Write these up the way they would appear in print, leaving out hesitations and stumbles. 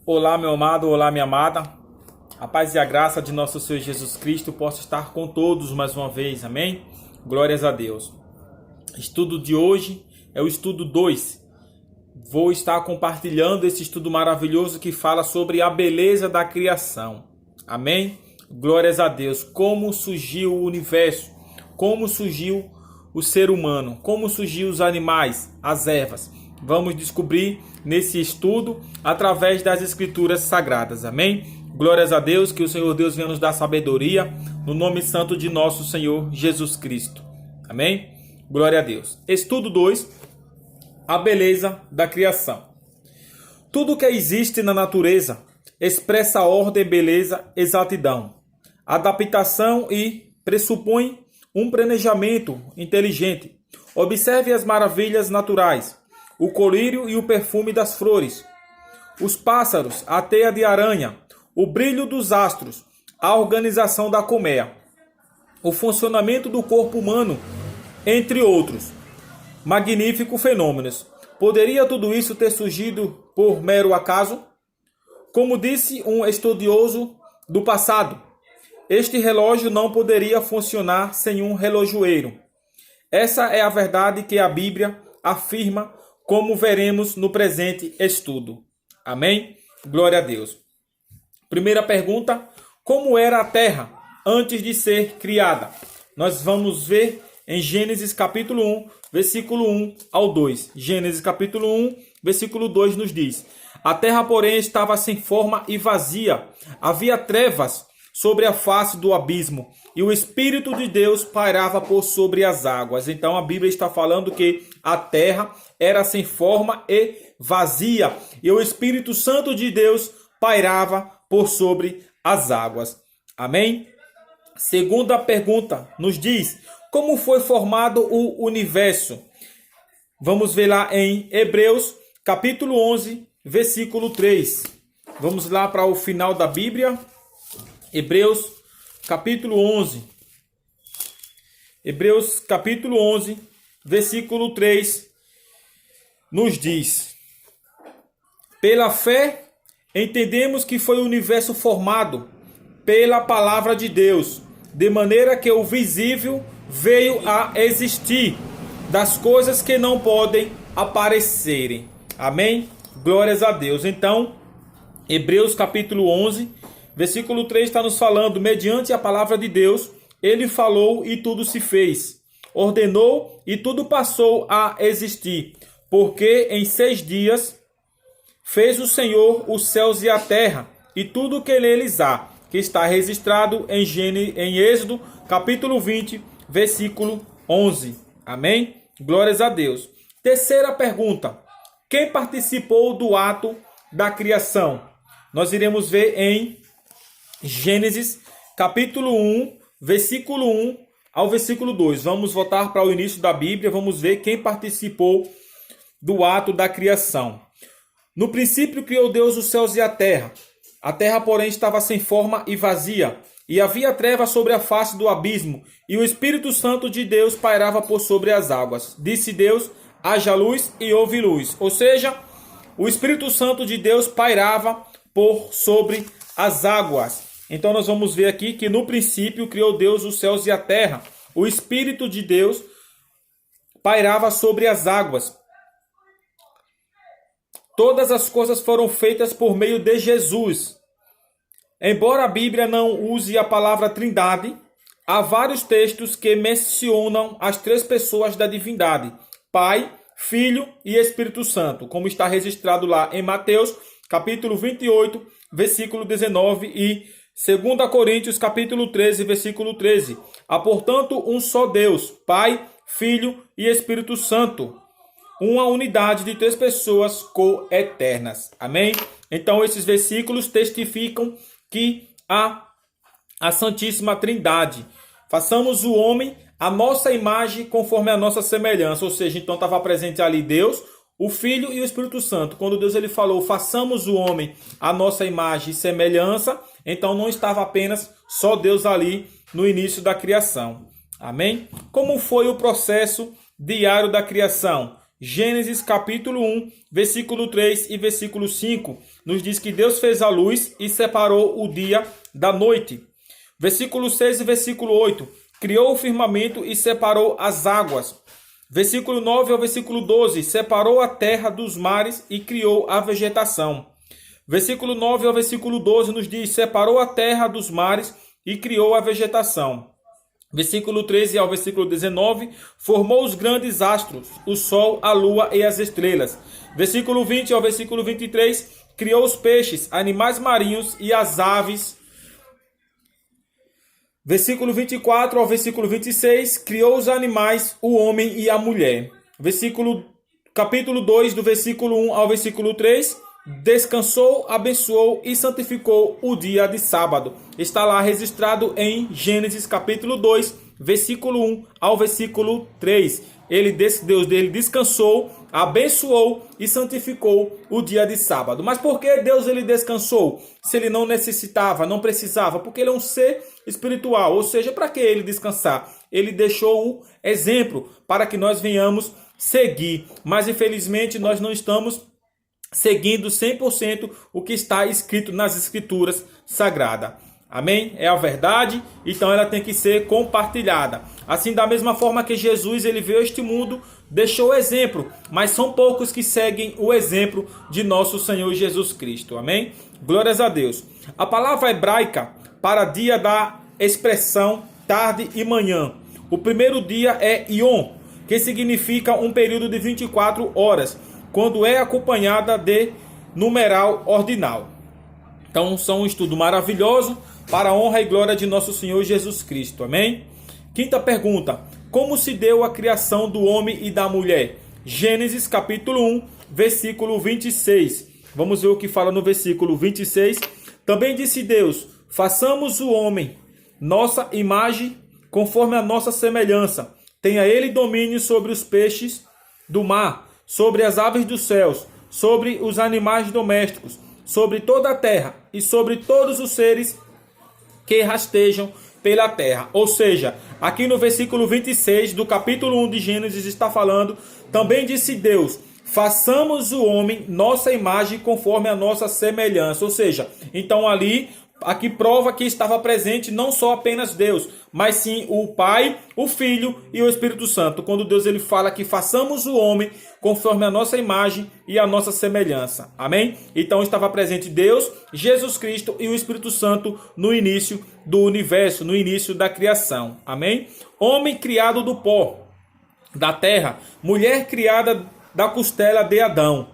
Olá, meu amado, olá, minha amada. A paz e a graça de nosso Senhor Jesus Cristo possa estar com todos mais uma vez, amém? Glórias a Deus. Estudo de hoje é o estudo 2. Vou estar compartilhando esse estudo maravilhoso que fala sobre a beleza da criação, amém? Glórias a Deus. Como surgiu o universo, como surgiu o ser humano, como surgiu os animais, as ervas. Vamos descobrir nesse estudo através das escrituras sagradas, amém? Glórias a Deus, que o Senhor Deus venha nos dar sabedoria, no nome santo de nosso Senhor Jesus Cristo, amém? Glória a Deus. Estudo 2, a beleza da criação. Tudo que existe na natureza expressa ordem, beleza, exatidão, adaptação e pressupõe um planejamento inteligente. Observe as maravilhas naturais, o colírio e o perfume das flores, os pássaros, a teia de aranha, o brilho dos astros, a organização da colmeia, o funcionamento do corpo humano, entre outros magníficos fenômenos. Poderia tudo isso ter surgido por mero acaso? Como disse um estudioso do passado, este relógio não poderia funcionar sem um relojoeiro. Essa é a verdade que a Bíblia afirma, como veremos no presente estudo. Amém? Glória a Deus. Primeira pergunta: como era a terra antes de ser criada? Nós vamos ver em Gênesis capítulo 1, versículo 1 ao 2. Gênesis capítulo 1, versículo 2 nos diz: a terra, porém, estava sem forma e vazia. Havia trevas sobre a face do abismo, e o Espírito de Deus pairava por sobre as águas. Então a Bíblia está falando que a terra era sem forma e vazia, e o Espírito Santo de Deus pairava por sobre as águas. Amém? Segunda pergunta nos diz: como foi formado o universo? Vamos ver lá em Hebreus capítulo 11, versículo 3. Vamos lá para o final da Bíblia. Hebreus capítulo 11. Hebreus capítulo 11, versículo 3 nos diz: pela fé entendemos que foi o universo formado pela palavra de Deus, de maneira que o visível veio a existir das coisas que não podem aparecerem. Amém? Glórias a Deus. Então, Hebreus capítulo 11, versículo 3 está nos falando: mediante a palavra de Deus, ele falou e tudo se fez. Ordenou e tudo passou a existir. Porque em 6 dias fez o Senhor os céus e a terra, e tudo o que neles há, que está registrado em Êxodo capítulo 20, versículo 11. Amém? Glórias a Deus. Terceira pergunta: quem participou do ato da criação? Nós iremos ver em Gênesis capítulo 1, versículo 1 ao versículo 2. Vamos voltar para o início da Bíblia, vamos ver quem participou do ato da criação. No princípio criou Deus os céus e a terra. A terra, porém, estava sem forma e vazia, e havia trevas sobre a face do abismo, e o Espírito Santo de Deus pairava por sobre as águas. Disse Deus: haja luz, e houve luz. Ou seja, o Espírito Santo de Deus pairava por sobre as águas. Então nós vamos ver aqui que no princípio criou Deus os céus e a terra. O Espírito de Deus pairava sobre as águas. Todas as coisas foram feitas por meio de Jesus. Embora a Bíblia não use a palavra Trindade, há vários textos que mencionam as 3 pessoas da divindade: Pai, Filho e Espírito Santo, como está registrado lá em Mateus, capítulo 28, versículo 19 e 2 Coríntios, capítulo 13, versículo 13. Há, portanto, um só Deus, Pai, Filho e Espírito Santo, uma unidade de 3 pessoas coeternas. Amém? Então, esses versículos testificam que há a Santíssima Trindade. Façamos o homem a nossa imagem conforme a nossa semelhança. Ou seja, então estava presente ali Deus, o Filho e o Espírito Santo. Quando Deus ele falou, façamos o homem a nossa imagem e semelhança, então não estava apenas só Deus ali no início da criação. Amém? Como foi o processo diário da criação? Gênesis capítulo 1, versículo 3 e versículo 5. nos diz que Deus fez a luz e separou o dia da noite. Versículo 6 e versículo 8. Criou o firmamento e separou as águas. Versículo 9 ao versículo 12. Separou a terra dos mares e criou a vegetação. Versículo 9 ao versículo 12 nos diz: separou a terra dos mares e criou a vegetação. Versículo 13 ao versículo 19, formou os grandes astros, o sol, a lua e as estrelas. Versículo 20 ao versículo 23, criou os peixes, animais marinhos e as aves. Versículo 24 ao versículo 26, criou os animais, o homem e a mulher. Capítulo 2, do versículo 1 ao versículo 3, descansou, abençoou e santificou o dia de sábado. Está lá registrado em Gênesis capítulo 2, versículo 1 ao versículo 3. Deus dele descansou, abençoou e santificou o dia de sábado. Mas por que Deus ele descansou? Se ele não necessitava, não precisava, porque ele é um ser espiritual, ou seja, para que ele descansar? Ele deixou o exemplo para que nós venhamos seguir. Mas infelizmente nós não estamos seguindo 100% o que está escrito nas escrituras sagradas. Amém? É a verdade, então ela tem que ser compartilhada. Assim, da mesma forma que Jesus ele veio a este mundo, deixou o exemplo, mas são poucos que seguem o exemplo de nosso Senhor Jesus Cristo. Amém? Glórias a Deus. A palavra hebraica para dia da expressão tarde e manhã. O primeiro dia é Yom, que significa um período de 24 horas. Quando é acompanhada de numeral ordinal. Então, são um estudo maravilhoso para a honra e glória de nosso Senhor Jesus Cristo. Amém? Quinta pergunta. Como se deu a criação do homem e da mulher? Gênesis capítulo 1, versículo 26. Vamos ver o que fala no versículo 26. Também disse Deus: façamos o homem, nossa imagem, conforme a nossa semelhança. Tenha ele domínio sobre os peixes do mar, sobre as aves dos céus, sobre os animais domésticos, sobre toda a terra e sobre todos os seres que rastejam pela terra. Ou seja, aqui no versículo 26 do capítulo 1 de Gênesis está falando: também disse Deus, façamos o homem nossa imagem conforme a nossa semelhança. Ou seja, então aqui prova que estava presente não só apenas Deus, mas sim o Pai, o Filho e o Espírito Santo. Quando Deus ele fala que façamos o homem conforme a nossa imagem e a nossa semelhança. Amém? Então estava presente Deus, Jesus Cristo e o Espírito Santo no início do universo, no início da criação. Amém? Homem criado do pó da terra, mulher criada da costela de Adão.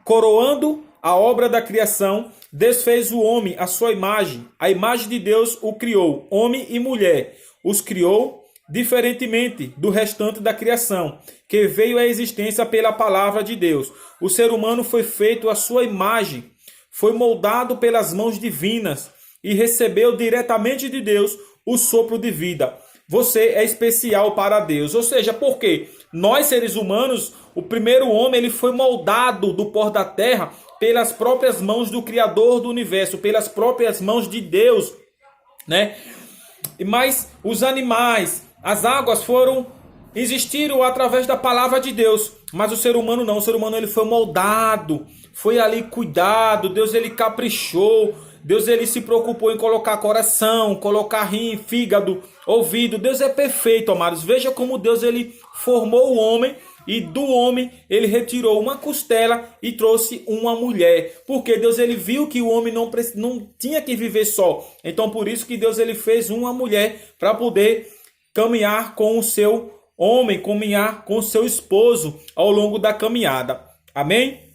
Coroando a obra da criação, Deus fez o homem à sua imagem. A imagem de Deus o criou. Homem e mulher os criou diferentemente do restante da criação, que veio à existência pela palavra de Deus. O ser humano foi feito à sua imagem, foi moldado pelas mãos divinas e recebeu diretamente de Deus o sopro de vida. Você é especial para Deus. Ou seja, porque nós seres humanos, o primeiro homem ele foi moldado do pó da terra pelas próprias mãos do Criador do universo, pelas próprias mãos de Deus, né? Mas os animais, as águas existiram através da palavra de Deus, mas o ser humano não. O ser humano ele foi moldado, foi ali cuidado, Deus ele caprichou, Deus ele se preocupou em colocar coração, colocar rim, fígado, ouvido. Deus é perfeito, amados. Veja como Deus ele formou o homem e do homem ele retirou uma costela e trouxe uma mulher. Porque Deus ele viu que o homem não tinha que viver só. Então por isso que Deus ele fez uma mulher para poder caminhar com o seu homem, caminhar com o seu esposo ao longo da caminhada. Amém?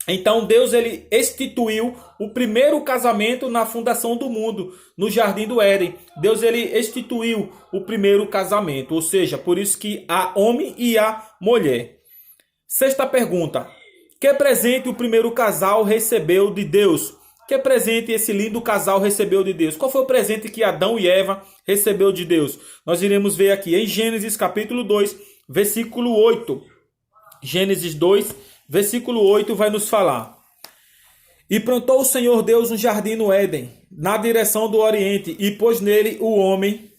Então Deus ele instituiu o primeiro casamento na fundação do mundo, no Jardim do Éden. Deus ele instituiu o primeiro casamento, ou seja, por isso que há homem e há mulher. Sexta pergunta: que presente o primeiro casal recebeu de Deus? Que presente esse lindo casal recebeu de Deus? Qual foi o presente que Adão e Eva recebeu de Deus? Nós iremos ver aqui em Gênesis capítulo 2, versículo 8. Gênesis 2, versículo 8 vai nos falar: e plantou o Senhor Deus um jardim no Éden, na direção do Oriente, e pôs nele o homem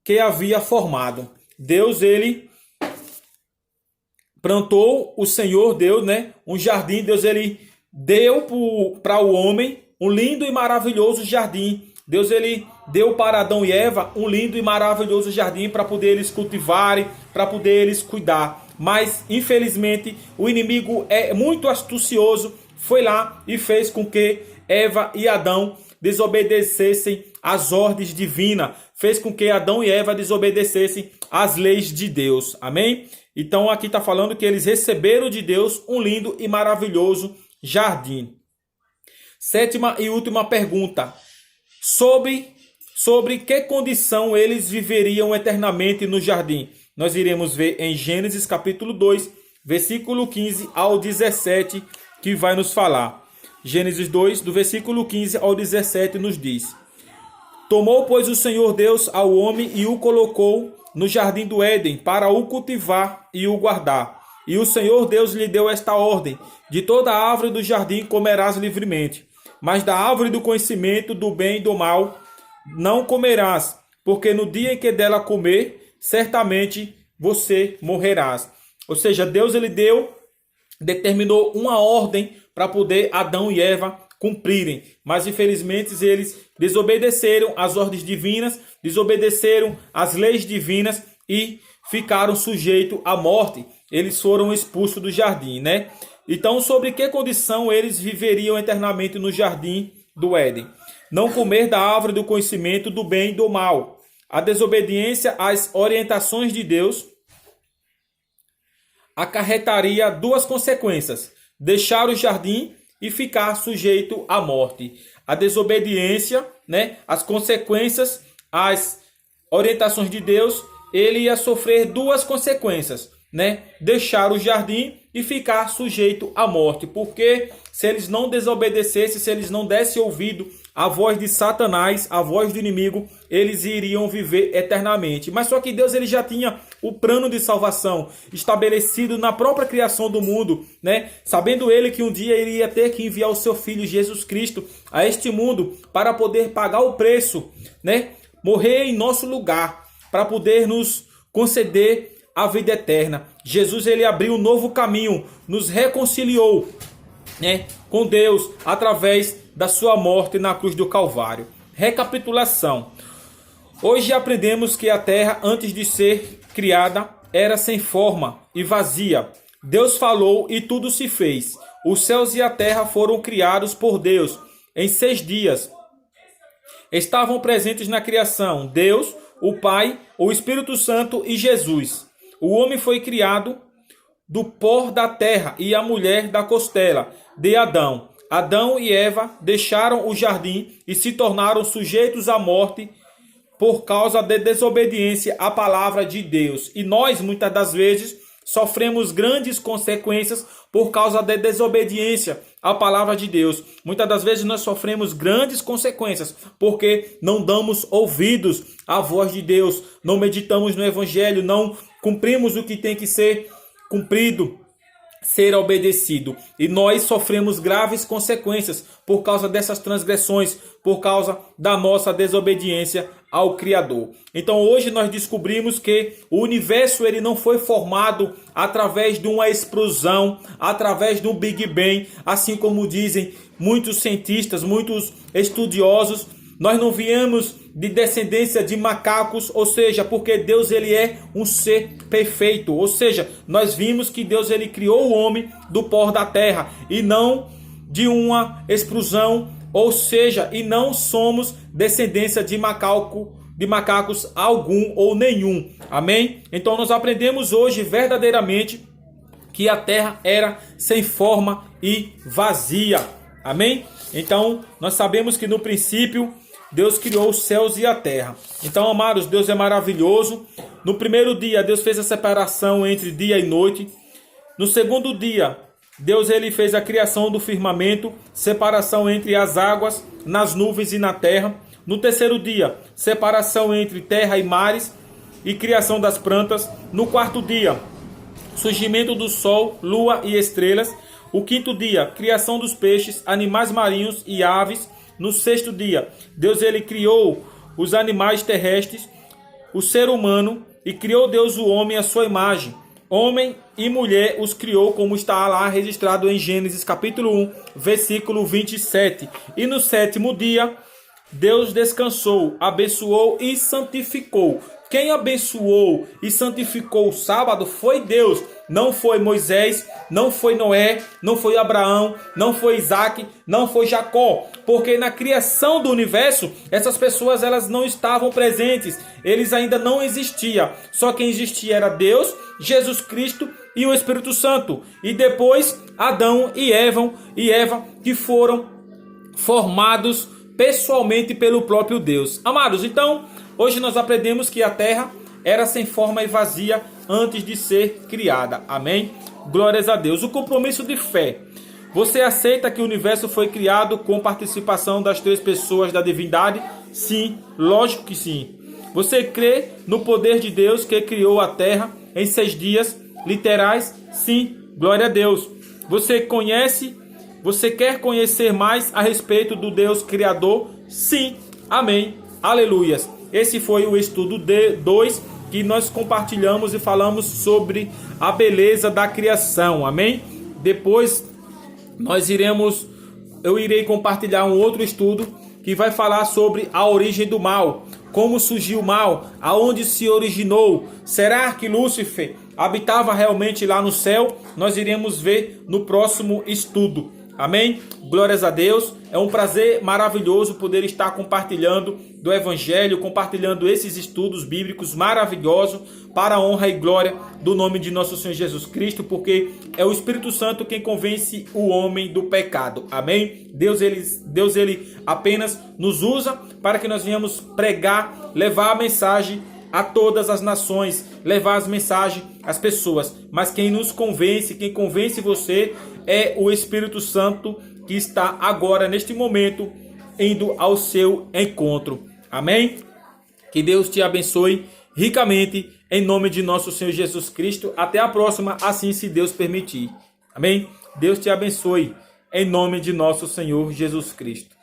que havia formado. Deus, ele plantou, o Senhor Deus, né, um jardim. Deus, ele deu para o homem um lindo e maravilhoso jardim. Deus ele deu para Adão e Eva um lindo e maravilhoso jardim para poder eles cultivarem, para poder eles cuidar. Mas, infelizmente, o inimigo é muito astucioso, foi lá e fez com que Eva e Adão desobedecessem às ordens divinas, fez com que Adão e Eva desobedecessem às leis de Deus. Amém? Então aqui está falando que eles receberam de Deus um lindo e maravilhoso jardim. Sétima e última pergunta. Sobre que condição eles viveriam eternamente no jardim? Nós iremos ver em Gênesis capítulo 2, versículo 15 ao 17, que vai nos falar. Gênesis 2, do versículo 15 ao 17, nos diz: Tomou, pois, o Senhor Deus ao homem e o colocou no jardim do Éden para o cultivar e o guardar. E o Senhor Deus lhe deu esta ordem: de toda a árvore do jardim comerás livremente, mas da árvore do conhecimento do bem e do mal não comerás, porque no dia em que dela comer, certamente você morrerás. Ou seja, Deus ele determinou uma ordem para poder Adão e Eva cumprirem, mas infelizmente eles desobedeceram às ordens divinas, desobedeceram às leis divinas e ficaram sujeitos à morte. Eles foram expulsos do jardim, né? Então, sobre que condição eles viveriam eternamente no jardim do Éden? Não comer da árvore do conhecimento do bem e do mal. A desobediência às orientações de Deus acarretaria duas consequências: deixar o jardim e ficar sujeito à morte. A desobediência, né, as consequências às orientações de Deus, ele ia sofrer duas consequências, né? Deixar o jardim e ficar sujeito à morte. Porque se eles não desobedecessem, se eles não dessem ouvido à voz de Satanás, à voz do inimigo, eles iriam viver eternamente. Mas só que Deus ele já tinha o plano de salvação estabelecido na própria criação do mundo, né? Sabendo ele que um dia ele ia ter que enviar o seu filho Jesus Cristo a este mundo para poder pagar o preço, né? Morrer em nosso lugar, para poder nos conceder a vida eterna. Jesus ele abriu um novo caminho, nos reconciliou, né, com Deus através da sua morte na cruz do Calvário. Recapitulação. Hoje aprendemos que a terra, antes de ser criada, era sem forma e vazia. Deus falou e tudo se fez. Os céus e a terra foram criados por Deus em 6 dias. Estavam presentes na criação Deus, o Pai, o Espírito Santo e Jesus. O homem foi criado do pó da terra e a mulher da costela de Adão. Adão e Eva deixaram o jardim e se tornaram sujeitos à morte por causa da desobediência à palavra de Deus. E nós, muitas das vezes, sofremos grandes consequências por causa da desobediência à palavra de Deus. Muitas das vezes nós sofremos grandes consequências porque não damos ouvidos à voz de Deus, não meditamos no Evangelho, não cumprimos o que tem que ser cumprido, ser obedecido. E nós sofremos graves consequências por causa dessas transgressões, por causa da nossa desobediência ao Criador. Então hoje nós descobrimos que o universo ele não foi formado através de uma explosão, através de um Big Bang, assim como dizem muitos cientistas, muitos estudiosos. Nós não viemos de descendência de macacos, ou seja, porque Deus ele é um ser perfeito. Ou seja, nós vimos que Deus ele criou o homem do pó da terra e não de uma explosão, ou seja, e não somos descendência de macacos algum ou nenhum. Amém? Então nós aprendemos hoje verdadeiramente que a terra era sem forma e vazia. Amém? Então nós sabemos que no princípio Deus criou os céus e a terra. Então, amados, Deus é maravilhoso. No primeiro dia, Deus fez a separação entre dia e noite. No segundo dia, Deus ele fez a criação do firmamento, separação entre as águas, nas nuvens e na terra. No terceiro dia, separação entre terra e mares e criação das plantas. No quarto dia, surgimento do sol, lua e estrelas. O quinto dia, criação dos peixes, animais marinhos e aves. No sexto dia, Deus ele criou os animais terrestres, o ser humano, e criou Deus o homem à sua imagem. Homem e mulher os criou, como está lá registrado em Gênesis capítulo 1, versículo 27. E no sétimo dia, Deus descansou, abençoou e santificou. Quem abençoou e santificou o sábado foi Deus. Não foi Moisés, não foi Noé, não foi Abraão, não foi Isaac, não foi Jacó. Porque na criação do universo, essas pessoas elas não estavam presentes. Eles ainda não existiam. Só quem existia era Deus, Jesus Cristo e o Espírito Santo. E depois Adão e Eva que foram formados pessoalmente pelo próprio Deus. Amados, então, hoje nós aprendemos que a terra era sem forma e vazia antes de ser criada. Amém? Glórias a Deus. O compromisso de fé. Você aceita que o universo foi criado com participação das três pessoas da divindade? Sim, lógico que sim. Você crê no poder de Deus que criou a terra em 6 dias literais? Sim, glória a Deus. Você quer conhecer mais a respeito do Deus Criador? Sim, amém, aleluias. Esse foi o estudo 2 que nós compartilhamos e falamos sobre a beleza da criação, amém? Depois eu irei compartilhar um outro estudo que vai falar sobre a origem do mal, como surgiu o mal, aonde se originou. Será que Lúcifer habitava realmente lá no céu? Nós iremos ver no próximo estudo. Amém? Glórias a Deus. É um prazer maravilhoso poder estar compartilhando do Evangelho, compartilhando esses estudos bíblicos maravilhosos para a honra e glória do nome de nosso Senhor Jesus Cristo, porque é o Espírito Santo quem convence o homem do pecado. Amém? Deus ele apenas nos usa para que nós venhamos pregar, levar a mensagem a todas as nações, levar as mensagens às pessoas. Mas quem nos convence, quem convence você é o Espírito Santo que está agora, neste momento, indo ao seu encontro. Amém? Que Deus te abençoe ricamente, em nome de nosso Senhor Jesus Cristo. Até a próxima, assim se Deus permitir. Amém? Deus te abençoe, em nome de nosso Senhor Jesus Cristo.